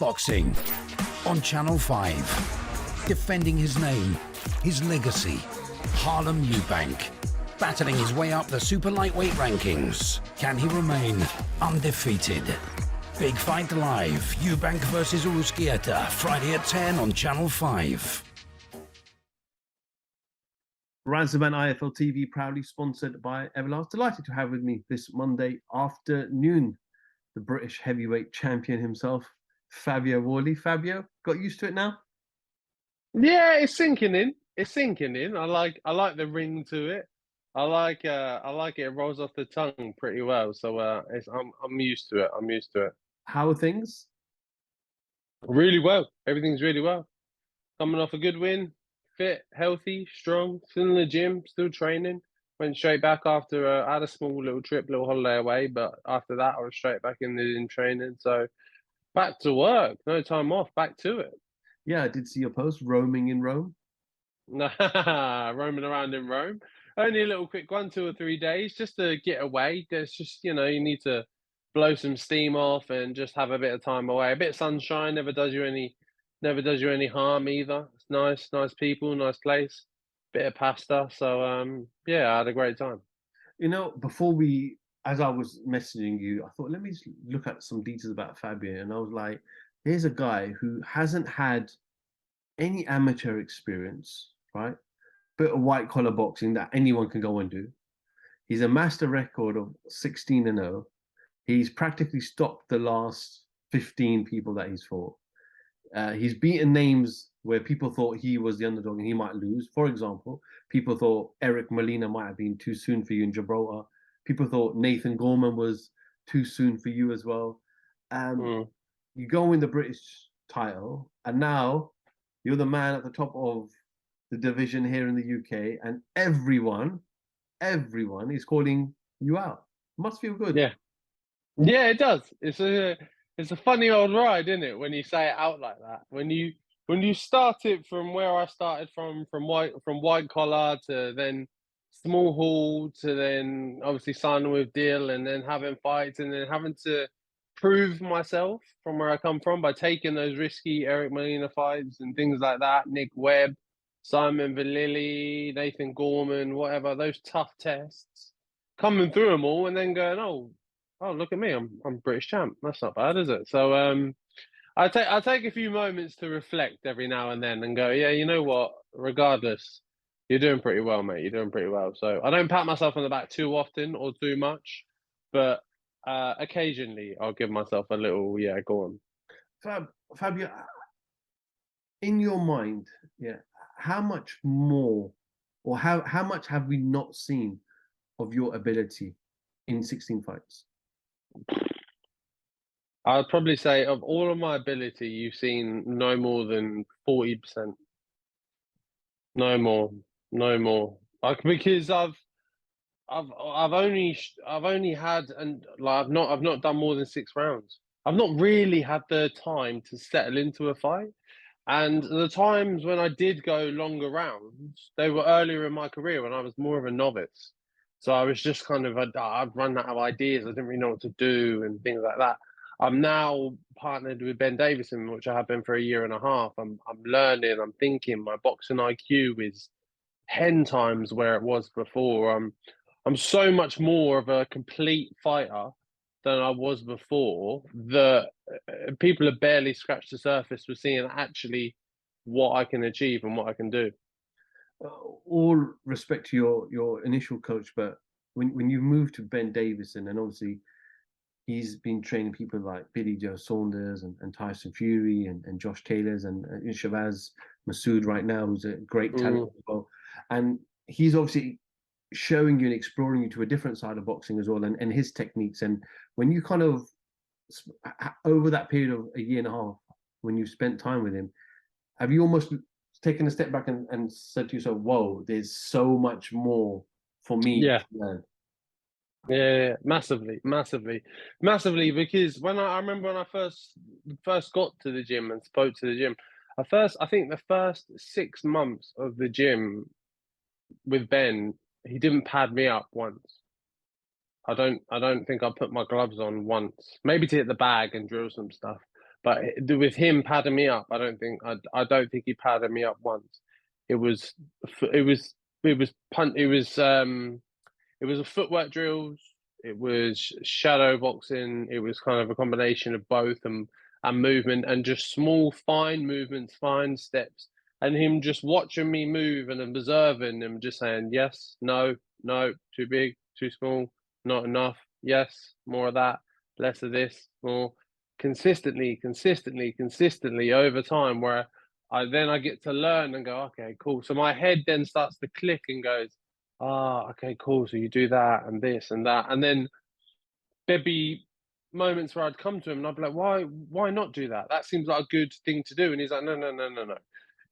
boxing on Channel 5. Defending his name, his legacy. Harlem Eubank, battling his way up the super lightweight rankings. Can he remain undefeated? Big Fight Live, Eubank versus Uruzquieta, Friday at 10 on Channel 5. Raza IFL TV, proudly sponsored by Everlast. Delighted to have with me this Monday afternoon the British heavyweight champion himself, Fabio Wardley. Fabio, got used to it now? Yeah, it's sinking in. It's sinking in. I like the ring to it. I like it. It rolls off the tongue pretty well. So I'm used to it. I'm used to it. How are things? Really well. Everything's really well. Coming off a good win, fit, healthy, strong, still in the gym, still training. Went straight back after I had a small little holiday away, but after that I was straight back in training. So back to work, no time off, back to it. Yeah, I did see your post, roaming in Rome. Roaming around in Rome. Only a little quick one, 2 or 3 days, just to get away. There's just, you need to blow some steam off and just have a bit of time away. A bit of sunshine never does you any harm either. It's nice people, nice place, bit of pasta. So yeah, I had a great time. Before as I was messaging you, I thought, let me just look at some details about Fabio. And I was like, here's a guy who hasn't had any amateur experience, right? Bit of white collar boxing that anyone can go and do. He's a master record of 16-0. He's practically stopped the last 15 people that he's fought. He's beaten names where people thought he was the underdog and he might lose. For example, people thought Eric Molina might have been too soon for you in Gibraltar. People thought Nathan Gorman was too soon for you as well. You go win the British title, and now you're the man at the top of the division here in the UK, and everyone is calling you out. Must feel good. Yeah, it does. It's a funny old ride, isn't it? When you say it out like that. When you start it from where I started from white collar to then small hall to then obviously signing with Deal and then having fights and then having to prove myself from where I come from by taking those risky Eric Molina fights and things like that, Nick Webb, Simon Vallily, Nathan Gorman, whatever, those tough tests, coming through them all and then going, oh, look at me, I'm British champ. That's not bad, is it? So I take a few moments to reflect every now and then and go, yeah, you know what? Regardless, you're doing pretty well, mate. You're doing pretty well. So I don't pat myself on the back too often or too much, but occasionally I'll give myself a little, yeah, go on. Fabio, in your mind, yeah, how much more or how much have we not seen of your ability in 16 fights? I'd probably say of all of my ability, you've seen no more than 40%. No more. Because I've only had, and like I've not done more than 6 rounds. I've not really had the time to settle into a fight. And the times when I did go longer rounds, they were earlier in my career when I was more of a novice. So I was just kind of, I'd run out of ideas. I didn't really know what to do and things like that. I'm now partnered with Ben Davison, which I have been for a year and a half. I'm learning, I'm thinking. My boxing IQ is 10 times where it was before. I'm so much more of a complete fighter than I was before that people have barely scratched the surface with seeing actually what I can achieve and what I can do. All respect to your initial coach, but when you moved to Ben Davison, and obviously he's been training people like Billy Joe Saunders and Tyson Fury and Josh Taylor's and Shavaz Masood right now, who's a great talent as well. And he's obviously showing you and exploring you to a different side of boxing as well and his techniques. And when you kind of, over that period of a year and a half, when you spent time with him, have you almost taken a step back and said to yourself, whoa, there's so much more for me to learn? Yeah, massively. Because I remember when I first got to the gym and spoke to the gym, I think the first 6 months of the gym with Ben, he didn't pad me up once. I don't think I put my gloves on once. Maybe to hit the bag and drill some stuff, But with him padding me up, I don't think he padded me up once. It was it was it was punt. It was a footwork drills. It was shadow boxing. It was kind of a combination of both and movement and just small, fine movements, fine steps, and him just watching me move and observing and just saying yes, no, no, too big, too small, not enough, yes, more of that, less of this, more consistently over time. Where I get to learn and go, okay, cool. So my head then starts to click and goes, okay, cool. So you do that and this and that. And then there'd be moments where I'd come to him and I'd be like, why not do that? That seems like a good thing to do. And he's like, no.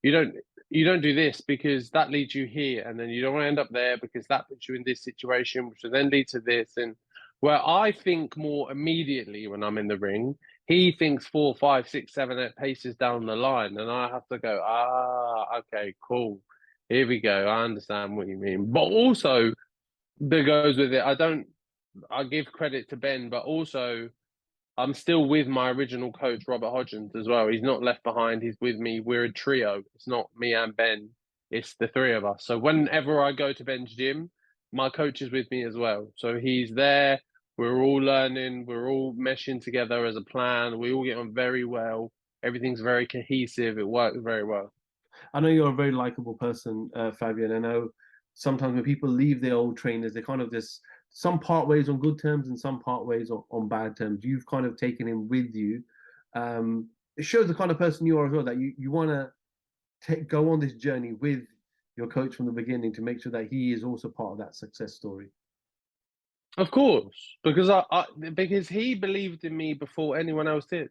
You don't do this because that leads you here. And then you don't want to end up there because that puts you in this situation, which will then lead to this. And where I think more immediately when I'm in the ring, he thinks 4, 5, 6, 7, 8 paces down the line. And I have to go, okay, cool. Here we go. I understand what you mean. But also, that goes with it. I give credit to Ben, but also I'm still with my original coach, Robert Hodgins, as well. He's not left behind. He's with me. We're a trio. It's not me and Ben. It's the three of us. So whenever I go to Ben's gym, my coach is with me as well. So he's there. We're all learning. We're all meshing together as a plan. We all get on very well. Everything's very cohesive. It works very well. I know you're a very likable person, Fabio, and I know sometimes when people leave their old trainers, they kind of just some part ways on good terms and some part ways on bad terms. You've kind of taken him with you. It shows the kind of person you are as well, that you want to go on this journey with your coach from the beginning to make sure that he is also part of that success story. Of course, because because he believed in me before anyone else did.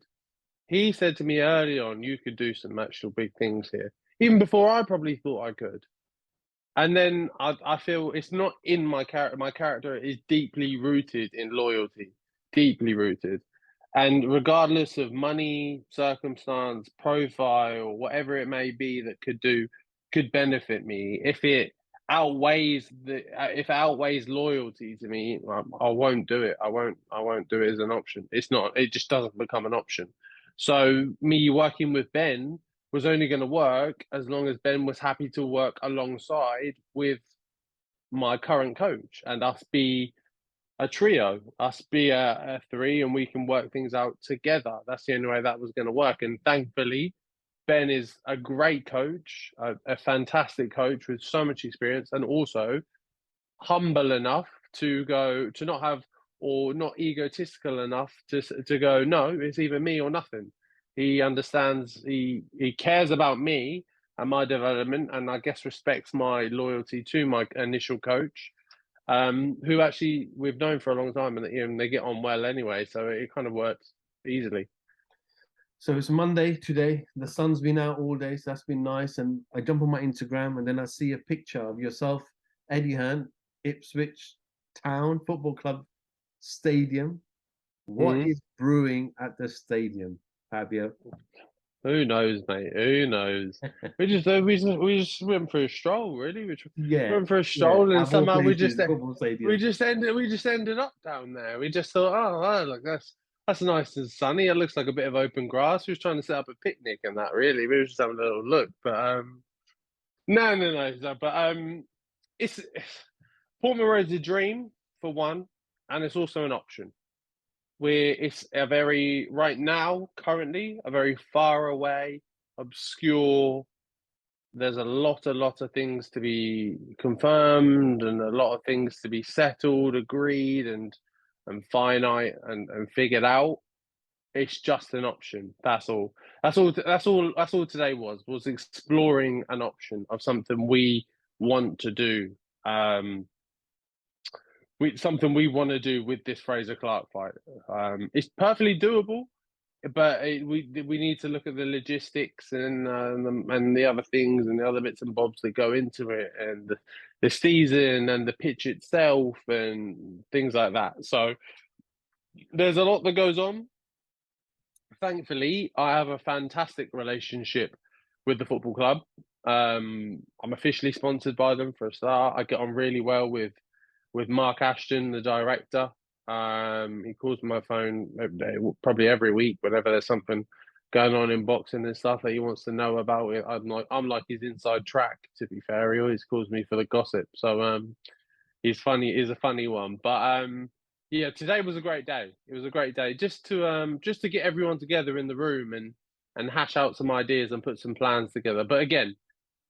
He said to me early on, you could do some actual big things here, even before I probably thought I could. And then I feel it's not in my character. My character is deeply rooted in loyalty, deeply rooted. And regardless of money, circumstance, profile, whatever it may be that could benefit me, if it outweighs loyalty to me, I won't do it. I won't do it as an option. It just doesn't become an option. So me working with Ben was only going to work as long as Ben was happy to work alongside with my current coach and us be a trio, us be a three, and we can work things out together. That's the only way that was going to work. And thankfully, Ben is a great coach, a fantastic coach with so much experience, and also humble enough to not have, or not egotistical enough to go, no, it's either me or nothing. He understands, he cares about me and my development, and I guess respects my loyalty to my initial coach, who actually we've known for a long time, and they get on well anyway, so it kind of works easily. So it's Monday today. The sun's been out all day, so that's been nice. And I jump on my Instagram and then I see a picture of yourself, Eddie Hearn, Ipswich Town Football Club Stadium. What is brewing at the stadium, Fabio? Who knows, mate? Who knows? we just went for a stroll, really. Went for a stroll, and somehow we just ended up down there. We just thought, oh, look, that's nice and sunny. It looks like a bit of open grass. We was trying to set up a picnic and that. Really, we were just having a little look, but no. But it's Portman Road's a dream for one, and it's also an option. It's a very, right now, currently, a very far away, obscure. There's a lot of things to be confirmed and a lot of things to be settled, agreed, and finite and figured out. It's just an option. That's all. That's all today was exploring an option of something we want to do. Something we want to do with this Frazer Clarke fight. It's perfectly doable, but we need to look at the logistics and the other things and the other bits and bobs that go into it, and the season and the pitch itself and things like that. So there's a lot that goes on. Thankfully, I have a fantastic relationship with the football club. I'm officially sponsored by them for a start. I get on really well with Mark Ashton, the director. He calls my phone probably every week whenever there's something going on in boxing and stuff that he wants to know about it. I'm like his inside track. To be fair, he always calls me for the gossip. So he's funny. He's a funny one. But yeah, today was a great day. It was a great day just to get everyone together in the room and hash out some ideas and put some plans together. But again,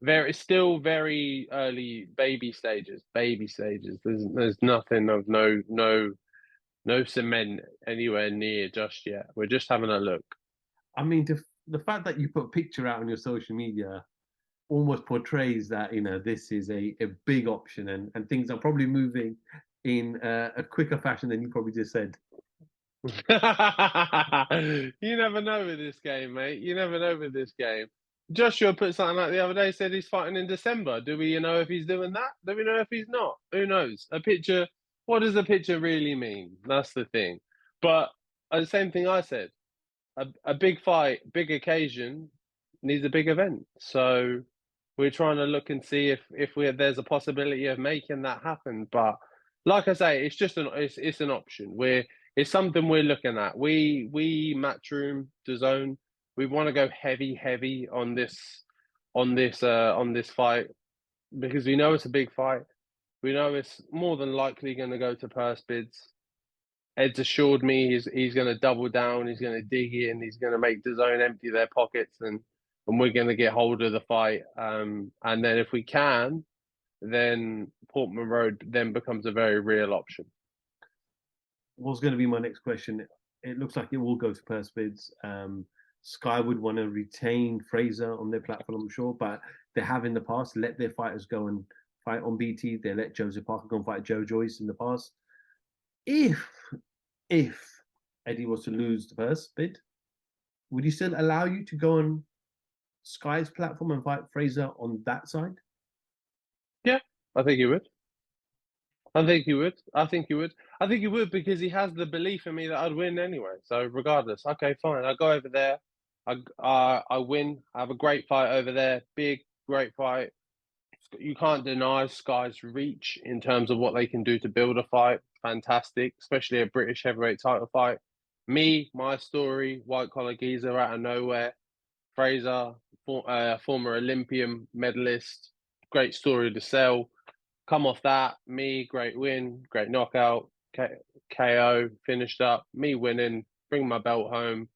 it's still very early baby stages. Baby stages. There's nothing of no cement anywhere near just yet. We're just having a look. I mean, the fact that you put a picture out on your social media almost portrays that, you know, this is a big option, and things are probably moving in a quicker fashion than you probably just said. You never know with this game, mate. You never know with this game. Joshua put something out the other day, said he's fighting in December. Do we know if he's doing that? Do we know if he's not? Who knows? A picture, what does a picture really mean? That's the thing. But the same thing I said, a big fight, big occasion needs a big event. So we're trying to look and see if there's a possibility of making that happen. But like I say, it's just it's an option. It's something we're looking at. We Matchroom, DAZN, we want to go heavy on this fight because we know it's a big fight. We know it's more than likely going to go to purse bids. Ed's assured me he's going to double down. He's going to dig in. He's going to make DAZN empty their pockets, and we're going to get hold of the fight. And then if we can, then Portman Road then becomes a very real option. Was going to be my next question. It looks like it will go to purse bids. Sky would want to retain Frazer on their platform, I'm sure, but they have in the past let their fighters go and fight on BT. They let Joseph Parker go and fight Joe Joyce in the past. If Eddie was to lose the purse bid, would he still allow you to go on Sky's platform and fight Frazer on that side? Yeah, I think he would. I think he would. I think he would because he has the belief in me that I'd win anyway. So regardless, okay, fine. I go over there. I win. I have a great fight over there. Big, great fight. You can't deny Sky's reach in terms of what they can do to build a fight. Fantastic, especially a British heavyweight title fight. Me, my story, white collar geezer out of nowhere. Frazer, former Olympian medalist. Great story to sell. Come off that, me, great win, great knockout, KO, finished up, me winning, bring my belt home.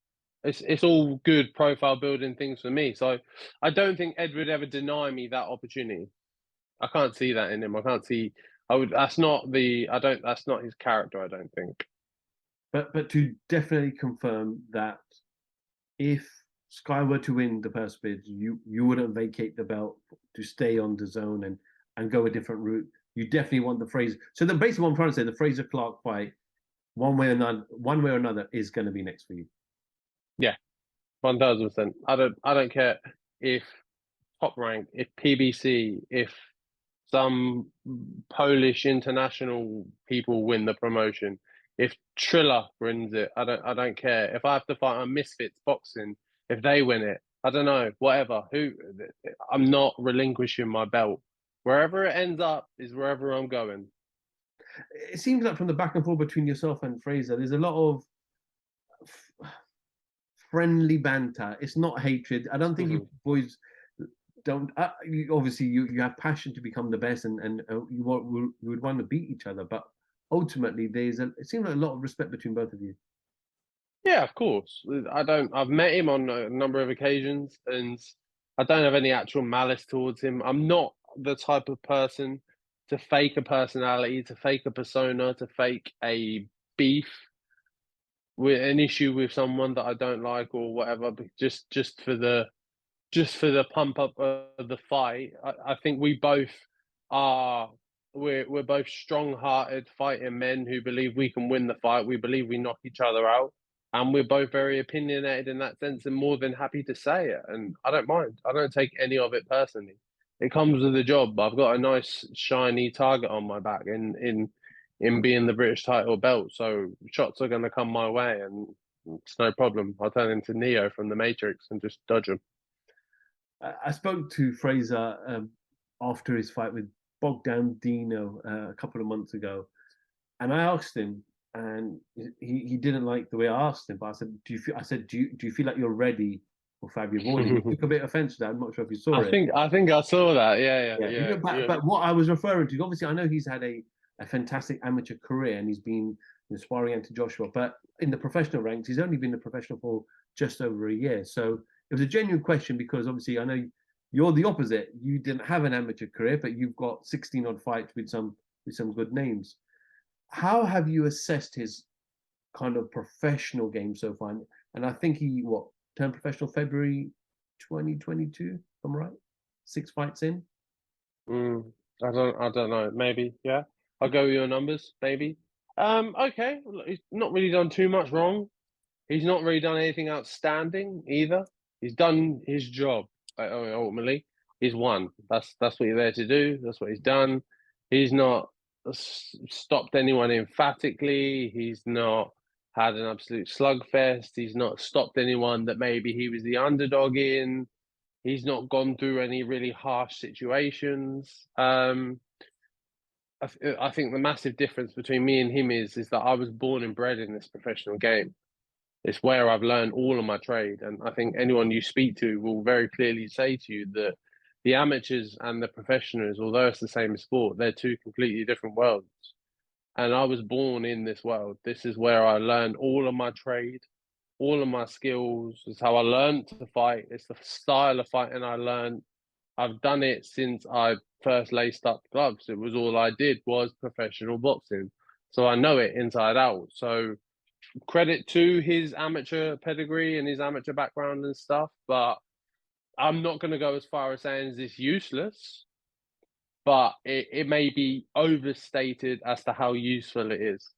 It's all good profile building things for me. So I don't think Ed would ever deny me that opportunity. I can't see that in him. I can't see. I would. That's not the. I don't. That's not his character. I don't think. But to definitely confirm that if Sky were to win the purse bid, you wouldn't vacate the belt to stay on DAZN and go a different route. You definitely want the Frazer. So then basically what I'm trying to say, the Frazer Clarke fight, one way or another, is going to be next for you. Yeah, 1000%. I don't care if Top Rank, if PBC, if some Polish international people win the promotion, if Triller wins it, I don't care. If I have to fight on Misfits Boxing, if they win it, I don't know, whatever. I'm not relinquishing my belt. Wherever it ends up is wherever I'm going. It seems like from the back and forth between yourself and Frazer, there's a lot of friendly banter. It's not hatred. I don't think you boys don't. Obviously, you have passion to become the best, and you would want to beat each other. But ultimately, it seems like a lot of respect between both of you. Yeah, of course. I've met him on a number of occasions, and I don't have any actual malice towards him. I'm not the type of person to fake a personality, to fake a persona, to fake a beef with an issue with someone that I don't like or whatever. But just for the pump up of the fight, I think we both are. We're both strong-hearted fighting men who believe we can win the fight. We believe we knock each other out, and we're both very opinionated in that sense, and more than happy to say it. And I don't mind. I don't take any of it personally. It comes with the job. I've got a nice shiny target on my back in being the British title belt, so shots are going to come my way, and it's no problem. I'll turn into Neo from the Matrix and just dodge them. I spoke to Frazer after his fight with Bogdan Dino a couple of months ago, and I asked him, and he didn't like the way I asked him. But I said, "Do you feel?" I said, "Do you feel like you're ready for Fabio Wardley?" He took a bit of offence to that. I'm not sure if you saw it. I think I saw that. Yeah, Yeah, yeah, yeah. but what I was referring to, obviously, I know he's had a fantastic amateur career and he's been sparring into Joshua, but in the professional ranks, he's only been a professional for just over a year. So it was a genuine question because obviously I know you're the opposite. You didn't have an amateur career, but you've got 16 odd fights with some good names. How have you assessed his kind of professional game so far? And I think he turned professional February 2022. If I'm right, 6 fights in. I don't know. Maybe, yeah. I'll go with your numbers, maybe. Okay. Well, he's not really done too much wrong. He's not really done anything outstanding either. He's done his job. Ultimately, he's won. That's what you're there to do. That's what he's done. He's not stopped anyone emphatically. He's not had an absolute slugfest. He's not stopped anyone that maybe he was the underdog in. He's not gone through any really harsh situations. I think the massive difference between me and him is that I was born and bred in this professional game. It's where I've learned all of my trade. And I think anyone you speak to will very clearly say to you that the amateurs and the professionals, although it's the same sport, they're two completely different worlds. And I was born in this world. This is where I learned all of my trade, all of my skills. It's how I learned to fight. It's the style of fighting I learned. I've done it since I first laced up gloves. It was all I did was professional boxing. So I know it inside out. So credit to his amateur pedigree and his amateur background and stuff, but I'm not going to go as far as saying it's useless, but it may be overstated as to how useful it is.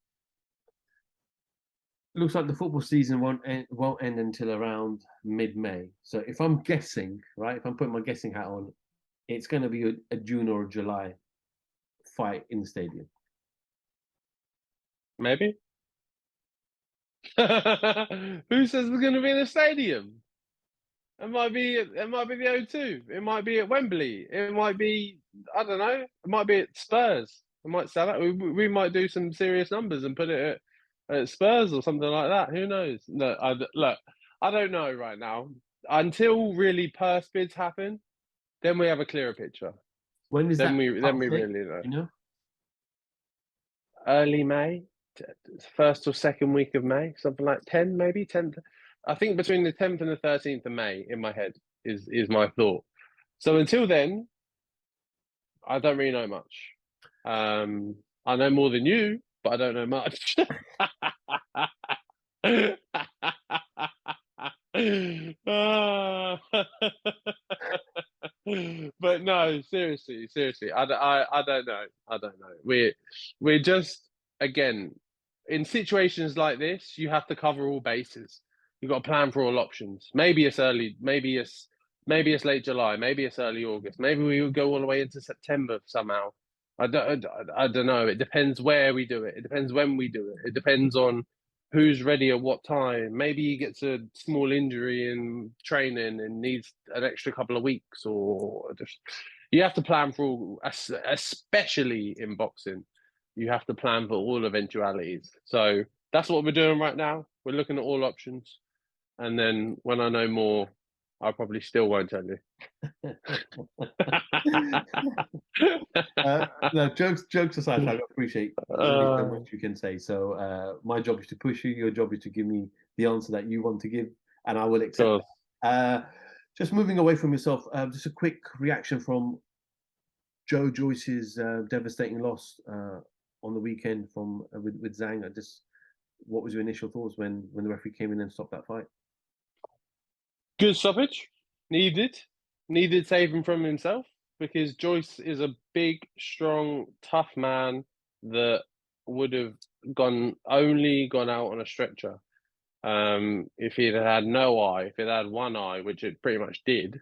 Looks like the football season won't end until around mid-May. So if I'm guessing, right, if I'm putting my guessing hat on, it's going to be a June or a July fight in the stadium. Maybe. Who says we're going to be in a stadium? It might be the O2. It might be at Wembley. It might be, I don't know. It might be at Spurs. It might sell out. We might do some serious numbers and put it at Spurs or something like that. Who knows? No, look, I don't know right now. Until really purse bids happen, then we have a clearer picture. When is that? Then we really know. You know, Early May, first or second week of May, something like 10, maybe 10th. I think between the 10th and the 13th of May in my head is my thought. So until then, I don't really know much. I know more than you, but I don't know much. But no, seriously, I don't know. I don't know. We're just, again, in situations like this, you have to cover all bases. You've got to plan for all options. Maybe it's early, maybe it's late July, maybe it's early August, maybe we will go all the way into September somehow. I don't know. It depends where we do it. It depends when we do it. It depends on who's ready at what time. Maybe he gets a small injury in training and needs an extra couple of weeks, or just you have to plan for all, especially in boxing. You have to plan for all eventualities. So that's what we're doing right now. We're looking at all options, and then when I know more, I probably still won't tell you. No, jokes aside, I appreciate so much you can say. So my job is to push you. Your job is to give me the answer that you want to give, and I will accept. Just moving away from yourself, just a quick reaction from Joe Joyce's devastating loss on the weekend from with Zhang. What was your initial thoughts when the referee came in and stopped that fight? Good stoppage, needed saving from himself, because Joyce is a big, strong, tough man that would have only gone out on a stretcher. If he'd had no eye, if it had one eye, which it pretty much did,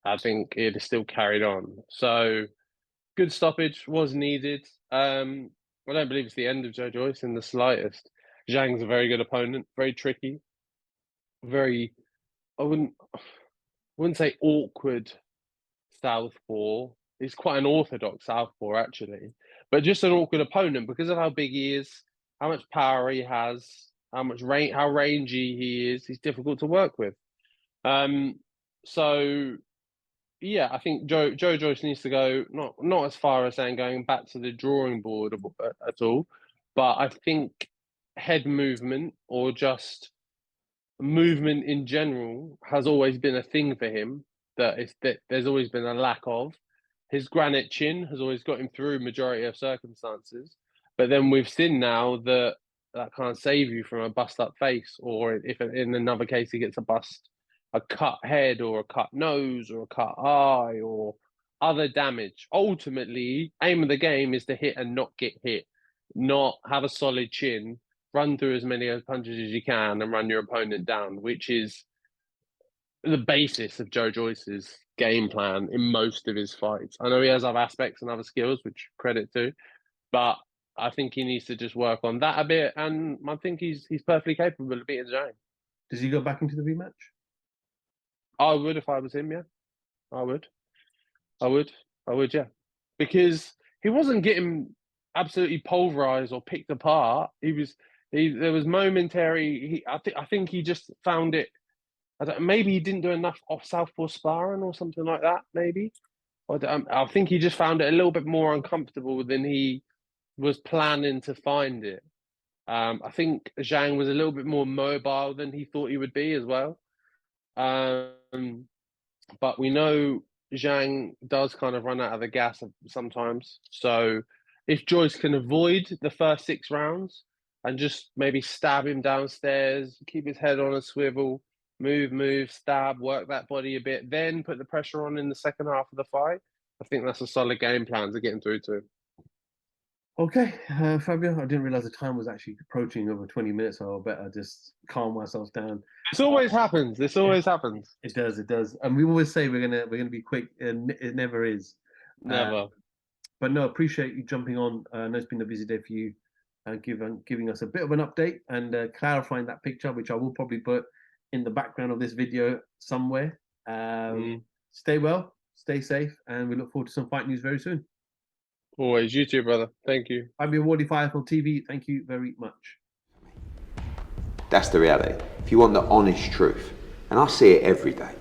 I think it'd have still carried on. So good stoppage was needed. I don't believe it's the end of Joe Joyce in the slightest. Zhang's a very good opponent, very tricky, very, I wouldn't say awkward southpaw. He's quite an orthodox southpaw, actually, but just an awkward opponent because of how big he is, how much power he has, how rangy he is. He's difficult to work with. So yeah, I think Joe Joyce needs to go not as far as saying going back to the drawing board at all, but I think head movement or just movement in general has always been a thing for him that there's always been a lack of. His granite chin has always got him through majority of circumstances, but then we've seen now that can't save you from a bust up face, or if in another case he gets a cut head or a cut nose or a cut eye or other damage. Ultimately, aim of the game is to hit and not get hit, not have a solid chin, run through as many punches as you can and run your opponent down, which is the basis of Joe Joyce's game plan in most of his fights. I know he has other aspects and other skills, which credit to, but I think he needs to just work on that a bit, and I think he's perfectly capable of beating Zhang. Does he go back into the rematch? I would if I was him, yeah. I would, yeah. Because he wasn't getting absolutely pulverized or picked apart. There was momentary. I think he just found it. Maybe he didn't do enough off southpaw sparring or something like that. Maybe. I think he just found it a little bit more uncomfortable than he was planning to find it. I think Zhang was a little bit more mobile than he thought he would be as well. But we know Zhang does kind of run out of the gas sometimes. So if Joyce can avoid the first 6 rounds and just maybe stab him downstairs, keep his head on a swivel, move, stab, work that body a bit, then put the pressure on in the second half of the fight, I think that's a solid game plan to get him through to him. Okay, Fabio, I didn't realize the time was actually approaching over 20 minutes, so I better just calm myself down. This always happens. It does. And we always say we're gonna be quick, and it never is. Never. But no, appreciate you jumping on. I know it's been a busy day for you, giving us a bit of an update and clarifying that picture, which I will probably put in the background of this video somewhere. Stay well, stay safe, and we look forward to some fight news very soon. Always. You too, brother. Thank you. Fabio Wardley, Firefield TV. Thank you very much. That's the reality. If you want the honest truth, and I see it every day,